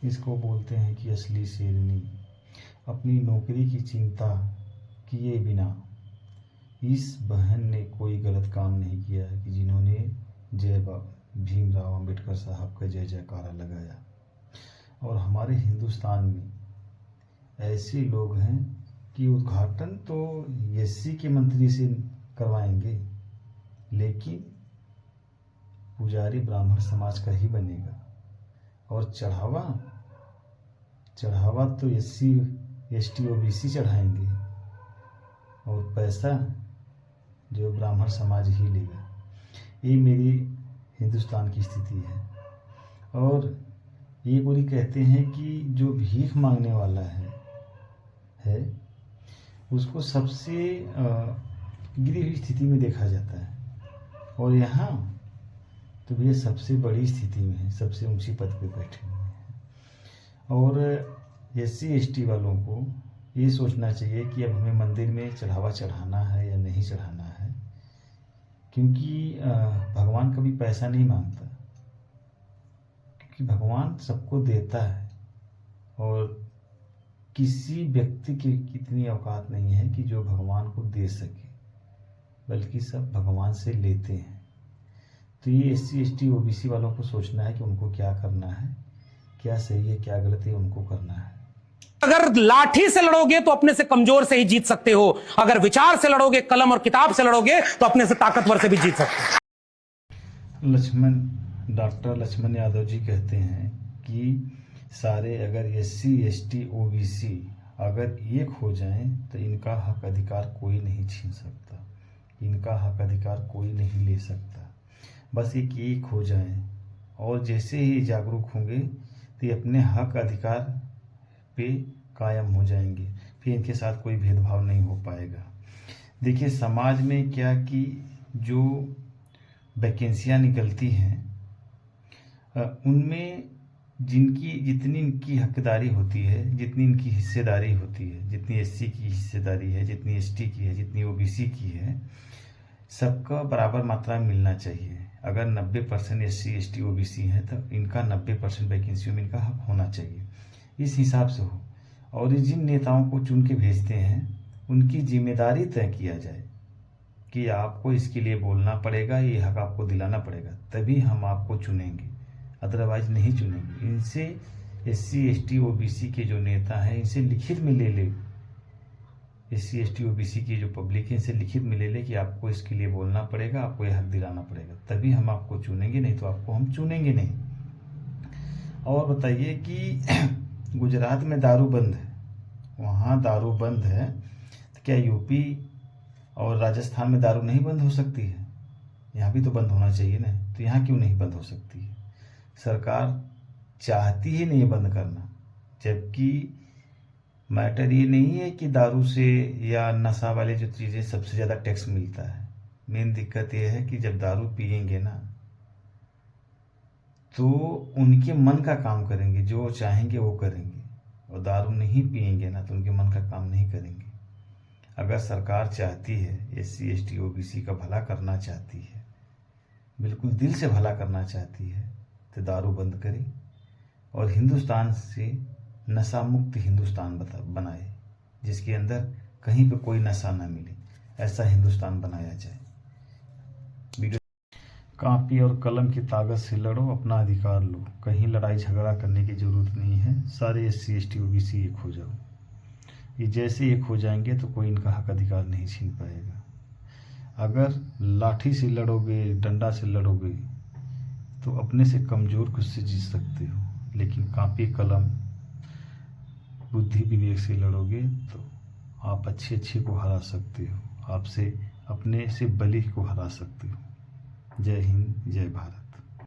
इसको बोलते हैं कि असली शेरनी। अपनी नौकरी की चिंता किए बिना इस बहन ने कोई गलत काम नहीं किया कि जिन्होंने भीमराव अंबेडकर साहब का जय जयकारा लगाया। और हमारे हिंदुस्तान में ऐसे लोग हैं कि उद्घाटन तो एससी के मंत्री से करवाएंगे, लेकिन पुजारी ब्राह्मण समाज का ही बनेगा। और चढ़ावा तो एससी एसटी ओबीसी चढ़ाएंगे, और पैसा जो ब्राह्मण समाज ही लेगा। ये मेरी हिंदुस्तान की स्थिति है। और ये गोरी कहते हैं कि जो भीख मांगने वाला है उसको सबसे गिरी हुई स्थिति में देखा जाता है, और यहाँ तो भैया सबसे बड़ी स्थिति में है, सबसे ऊंची पद पे बैठे हुए हैं। और एससी एसटी वालों को ये सोचना चाहिए कि अब हमें मंदिर में चढ़ावा चढ़ाना है या नहीं चढ़ाना है, क्योंकि भगवान कभी पैसा नहीं मांगता, क्योंकि भगवान सबको देता है। और किसी व्यक्ति की इतनी औकात नहीं है कि जो भगवान को दे सके, बल्कि सब भगवान से लेते हैं। तो ये एससी एसटी ओबीसी वालों को सोचना है कि उनको क्या करना है, क्या सही है क्या गलत है, उनको करना है। अगर लाठी से लड़ोगे तो अपने से कमजोर से ही जीत सकते हो, अगर विचार से लड़ोगे, कलम और किताब से लड़ोगे तो अपने से ताकतवर से भी जीत सकते हो। डॉक्टर लक्ष्मण यादव जी कहते हैं कि सारे अगर एससी एसटी ओबीसी अगर एक हो जाएं तो इनका हक अधिकार कोई नहीं छीन सकता, इनका हक अधिकार कोई नहीं ले सकता। बस एक हो जाएं, और जैसे ही जागरूक होंगे तो ये अपने हक अधिकार पे कायम हो जाएंगे, फिर इनके साथ कोई भेदभाव नहीं हो पाएगा। देखिए समाज में क्या कि जो वैकेंसियाँ निकलती हैं उनमें जितनी इनकी हकदारी होती है, जितनी इनकी हिस्सेदारी होती है, जितनी एससी की हिस्सेदारी है, जितनी एसटी की है, जितनी ओबीसी की है, सबका बराबर मात्रा में मिलना चाहिए। अगर 90% एससी एसटी ओबीसी हैं तो इनका 90% वैकेंसियों में इनका हक होना चाहिए, इस हिसाब से हो। और जिन नेताओं को चुन के भेजते हैं उनकी जिम्मेदारी तय किया जाए कि आपको इसके लिए बोलना पड़ेगा, ये हक आपको दिलाना पड़ेगा, तभी हम आपको चुनेंगे, अदरवाइज नहीं चुनेंगे। इनसे एससी एसटी ओबीसी के जो नेता हैं इनसे लिखित में ले ले, एससी एसटी ओबीसी की जो पब्लिक है इनसे लिखित में ले ले कि आपको इसके लिए बोलना पड़ेगा, आपको यह हक दिलाना पड़ेगा, तभी हम आपको चुनेंगे, नहीं तो आपको हम चुनेंगे नहीं। और बताइए कि गुजरात में दारू बंद है, वहाँ दारू बंद है, तो क्या यूपी और राजस्थान में दारू नहीं बंद हो सकती है? यहाँ भी तो बंद होना चाहिए ना, तो यहाँ क्यों नहीं बंद हो सकती है? सरकार चाहती ही नहीं बंद करना, जबकि मैटर ये नहीं है कि दारू से या नशा वाले जो चीज़ें सबसे ज़्यादा टैक्स मिलता है। मेन दिक्कत ये है कि जब दारू पिएंगे ना तो उनके मन का काम करेंगे, जो चाहेंगे वो करेंगे, और दारू नहीं पिएंगे ना तो उनके मन का काम नहीं करेंगे। अगर सरकार चाहती है, एससी एसटी ओबीसी का भला करना चाहती है, बिल्कुल दिल से भला करना चाहती है, तो दारू बंद करे और हिंदुस्तान से नशा मुक्त हिंदुस्तान बनाए, जिसके अंदर कहीं पे कोई नशा ना मिले, ऐसा हिंदुस्तान बनाया जाए। कापी और कलम की ताकत से लड़ो, अपना अधिकार लो, कहीं लड़ाई झगड़ा करने की ज़रूरत नहीं है। सारे एससी एसटी ओबीसी एक हो जाओ, ये जैसे एक हो जाएंगे तो कोई इनका हक अधिकार नहीं छीन पाएगा। अगर लाठी से लड़ोगे, डंडा से लड़ोगे तो अपने से कमज़ोर खुद से जीत सकते हो, लेकिन कापी कलम बुद्धि विवेक से लड़ोगे तो आप अच्छे को हरा सकते हो, आपसे अपने से बली को हरा सकते हो। जय हिंद, जय भारत।